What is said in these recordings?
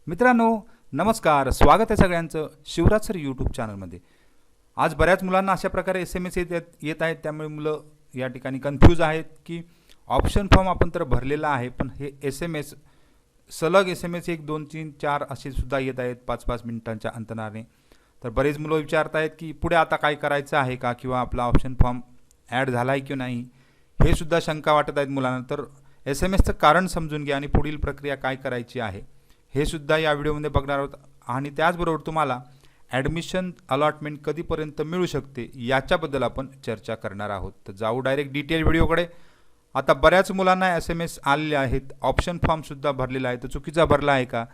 मित्रांनो नमस्कार, स्वागत आहे सगळ्यांचं शिवराज सर यूट्यूब चॅनलमध्ये। आज बऱ्याच मुलांना अशा प्रकारे SMS येत आहेत, त्यामुळे मुलं या ठिकाणी कन्फ्यूज आहेत की ऑप्शन फॉर्म आपण तर भरलेला आहे, पण हे SMS सलग SMS 1 2 3 4 असे सुद्धा येत आहेत 5-5 मिनिटांच्या अंतराने। तर बरेच मुलं विचारत आहेत की पुढे आता काय करायचं आहे का, किंवा आपला ऑप्शन फॉर्म ॲड झाला आहे की नाही, हे सुद्धा शंका वाटत आहेत मुलांना। तर SMSचं कारण समजून घ्या आणि पुढील प्रक्रिया काय करायची आहे हे सुद्धा या व्हिडिओमध्ये बघणार आहोत। आणि त्याचबरोबर तुम्हाला ॲडमिशन अलॉटमेंट कधीपर्यंत मिळू शकते याच्याबद्दल आपण चर्चा करणार आहोत। तर जाऊ डायरेक्ट डिटेल व्हिडिओकडे। आता बऱ्याच मुलांना SMS आलेले आहेत, ऑप्शन फॉर्म सुद्धा भरलेला आहे, तर चुकीचा भरला आहे का,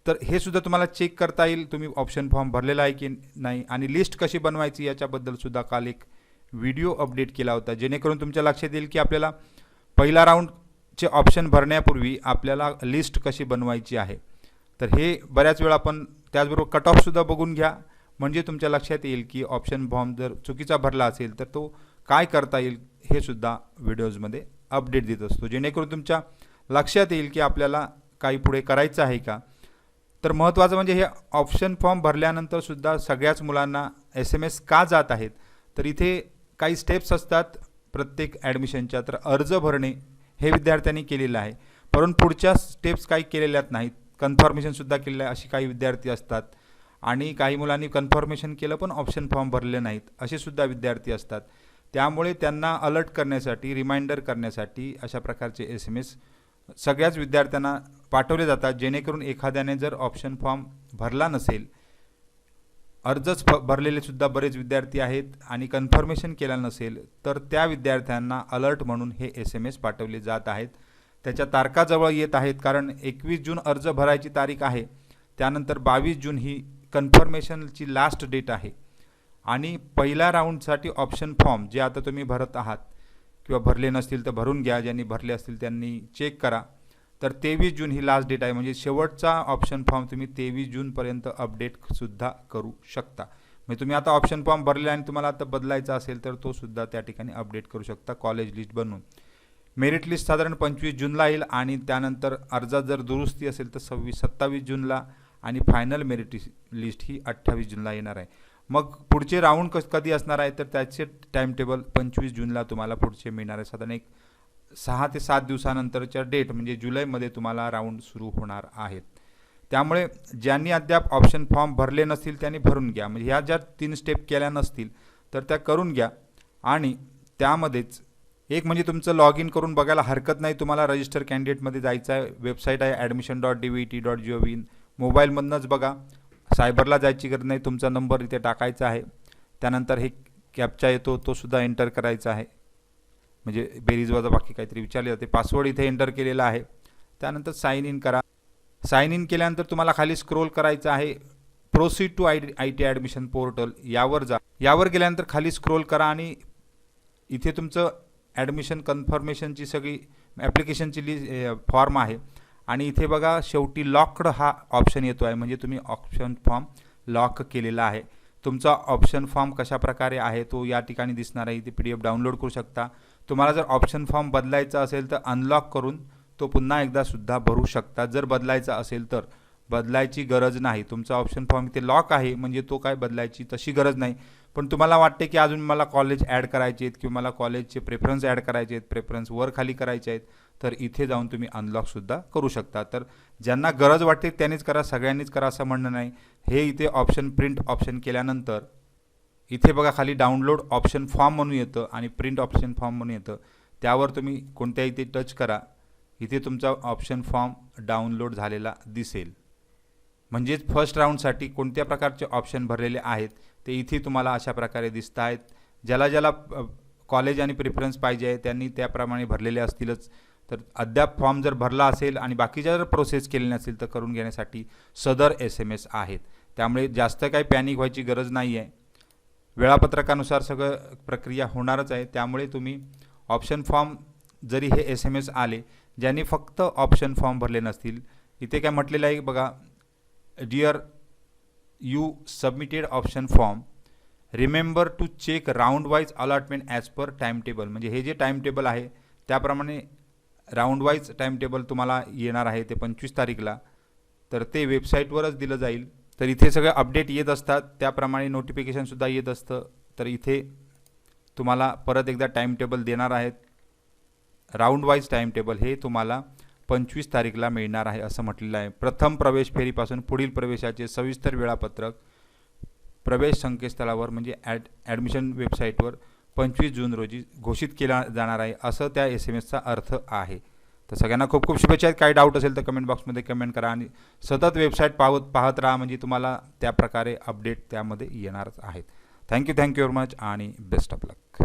तर हे सुद्धा तुम्हाला चेक करता येईल तुम्ही ऑप्शन फॉर्म भरलेला आहे की नाही। आणि लिस्ट कशी बनवायची याच्याबद्दल सुद्धा काल एक व्हिडिओ अपडेट केला होता, जेणेकरून तुमच्या लक्षात येईल की आपल्याला पहिला राऊंडचे ऑप्शन भरण्यापूर्वी आपल्याला लिस्ट कशी बनवायची आहे। तर हे बऱ्याच वेळा आपण त्याचबरोबर कट ऑफ सुद्धा बघून घ्या, म्हणजे तुमच्या लक्षात येईल की ऑप्शन फॉर्म जर चुकीचा भरला असेल तर तो काय करता येईल, हे सुद्धा व्हिडिओजमध्ये अपडेट देत असतो, जेणेकरून तुमच्या लक्षात येईल की आपल्याला काही पुढे करायचं आहे का। तर महत्त्वाचं म्हणजे हे ऑप्शन फॉर्म भरल्यानंतर सुद्धा सगळ्याच मुलांना SMS का जात आहेत, तर इथे काही स्टेप्स असतात प्रत्येक ॲडमिशनच्या। तर अर्ज भरणे हे विद्यार्थ्यांनी केलेलं आहे, परंतु पुढच्या स्टेप्स काही केलेल्या नाहीत, कन्फर्मेशनसुद्धा केलेलं आहे अशी काही विद्यार्थी असतात। आणि काही मुलांनी कन्फर्मेशन केलं पण ऑप्शन फॉर्म भरले नाहीत असे सुद्धा विद्यार्थी असतात। त्यामुळे त्यांना अलर्ट करण्यासाठी, रिमाइंडर करण्यासाठी अशा प्रकारचे SMS सगळ्याच विद्यार्थ्यांना पाठवले जातात, जेणेकरून एखाद्याने जर ऑप्शन फॉर्म भरला नसेल, अर्जच भरलेले सुद्धा बरेच विद्यार्थी आहेत आणि कन्फर्मेशन केलं नसेल, तर त्या विद्यार्थ्यांना अलर्ट म्हणून हे SMS पाठवले जात आहेत। त्याच्या तारखा जवळ येत आहेत, कारण 21 जून अर्ज भरायची तारीख आहे, त्यानंतर 22 जून ही कन्फर्मेशनची लास्ट डेट आहे। आणि पहिल्या राऊंडसाठी ऑप्शन फॉर्म जे आता तुम्ही भरत आहात किंवा भरले नसतील तर भरून घ्या, ज्यांनी भरले असतील त्यांनी चेक करा। तर 23 जून ही लास्ट डेट आहे, म्हणजे शेवटचा ऑप्शन फॉर्म तुम्ही 23 जूनपर्यंत अपडेटसुद्धा करू शकता। म्हणजे तुम्ही आता ऑप्शन फॉर्म भरले आणि तुम्हाला आता बदलायचा असेल तर तो सुद्धा त्या ठिकाणी अपडेट करू शकता कॉलेज लिस्ट बनवून। मेरिट लिस्ट साधारण 25 जूनला येईल, आणि त्यानंतर अर्जात जर दुरुस्ती असेल तर 27 जूनला, आणि फायनल मेरिट लिस्ट ही 28 जूनला येणार आहे। मग पुढचे राऊंड कधी असणार आहे, तर त्याचे टाइम टेबल 25 जूनला तुम्हाला पुढचे मिळणार आहे। साधारण एक 6 ते 7 दिवसानंतरच्या डेट म्हणजे जुलैमध्ये तुम्हाला राऊंड सुरू होणार आहेत। त्यामुळे ज्यांनी अद्याप ऑप्शन फॉर्म भरले नसतील त्यांनी भरून घ्या, म्हणजे ह्या ज्या 3 स्टेप केल्या नसतील तर त्या करून घ्या। आणि त्यामध्येच एक म्हणजे तुमचं लॉग इन करून बघायला हरकत नाही, तुम्हाला रजिस्टर कॅन्डिडेटमध्ये जायचं आहे, वेबसाईट आहे admission.dvet.gov, मोबाईलमधूनच बघा, सायबरला जायची गरज नाही, तुमचा नंबर इथे टाकायचा आहे, त्यानंतर हे कॅप्चा येतो तो सुद्धा एंटर करायचा आहे, म्हणजे बेरीज वजा बाकी काहीतरी विचारले जाते, पासवर्ड इथे एंटर केलेला आहे, त्यानंतर साइन इन करा। साइन इन केल्यानंतर तुम्हाला खाली स्क्रोल करायचं आहे, proceed to IT admission portal यावर जा। यावर गेल्यानंतर खाली स्क्रोल करा आणि इथे तुमचं ॲडमिशन कन्फर्मेशनची सगळी ॲप्लिकेशनची फॉर्म आहे, आणि इथे बघा शेवटी लॉक्ड हा ऑप्शन येतो आहे, म्हणजे तुम्ही ऑप्शन फॉर्म लॉक केलेला आहे। तुमचा ऑप्शन फॉर्म कशा प्रकारे आहे तो या ठिकाणी दिसणार आहे, इथे PDF डाउनलोड करू शकता। तुम्हाला जर ऑप्शन फॉर्म बदलायचा असेल तर अनलॉक करून तो पुन्हा एकदा सुद्धा भरू शकता। जर बदलायचा असेल तर बदलायची गरज नाही, तुमचा ऑप्शन फॉर्म इथे लॉक आहे, म्हणजे तो काय बदलायची तशी गरज नाही। पण तुम्हाला वाटते की अजून मला कॉलेज ॲड करायचे आहेत किंवा मला कॉलेजचे प्रेफरन्स ॲड करायचे आहेत, प्रेफरन्स वर खाली करायचे आहेत, तर इथे जाऊन तुम्ही अनलॉकसुद्धा करू शकता। तर ज्यांना गरज वाटते त्यांनीच करा, सगळ्यांनीच करा असं म्हणणं नाही। हे इथे ऑप्शन प्रिंट ऑप्शन केल्यानंतर इथे बघा खाली डाउनलोड ऑप्शन फॉर्म म्हणून येतं आणि प्रिंट ऑप्शन फॉर्म म्हणून येतं, त्यावर तुम्ही कोणत्याही इथे टच करा, इथे तुमचा ऑप्शन फॉर्म डाउनलोड झालेला दिसेल। म्हणजेच फर्स्ट राऊंडसाठी कोणत्या प्रकारचे ऑप्शन भरलेले आहेत ते इथे तुम्हाला अशा प्रकारे दिसत आहेत। ज्याला कॉलेज आणि प्रेफरन्स पाहिजे आहे त्यांनी त्याप्रमाणे भरलेले असतीलच। तर अद्याप फॉर्म जर भरला असेल आणि बाकीच्या जर प्रोसेस केली नसेल तर करून घेण्यासाठी सदर SMS आहेत, त्यामुळे जास्त काही पॅनिक व्हायची गरज नाही आहे। वेळापत्रकानुसार सगळं प्रक्रिया होणारच आहे, त्यामुळे तुम्ही ऑप्शन फॉर्म जरी हे SMS आले, ज्यांनी फक्त ऑप्शन फॉर्म भरले नसतील, इथे काय म्हटलेलं आहे बघा, dear you submitted option form, remember to check round wise allotment as per time table, म्हणजे हे जे टाइम टेबल आहे त्याप्रमाणे राऊंड वाईज टाइम टेबल तुम्हाला येणार आहे ते 25 तारीखला। तर ते वेबसाईटवरच दिलं जाईल. तर इथे सगळे अपडेट येत असतात, त्याप्रमाणे नोटिफिकेशनसुद्धा येत असतं. तर इथे तुम्हाला परत एकदा टाईम टेबल देणार आहेत. राऊंड वाईज टाईम टेबल हे तुम्हाला 25 तारीखला मिळणार आहे असं म्हटलेलं आहे. प्रथम प्रवेश फेरीपासून पुढील प्रवेशाचे सविस्तर वेळापत्रक प्रवेश संकेतस्थळावर म्हणजे ॲडमिशन वेबसाईटवर 25 जून रोजी घोषित केला जाणार आहे, असं त्या SMS चा अर्थ आहे. तर सगळ्यांना खूप खूप शुभेच्छा आहेत. काही डाऊट असेल तर कमेंट बॉक्समध्ये कमेंट करा आणि सतत वेबसाईट पाहत राहा, म्हणजे तुम्हाला त्या प्रकारे अपडेट त्यामध्ये येणारच आहेत. थँक्यू व्हेरी मच आणि बेस्ट ऑफ लक.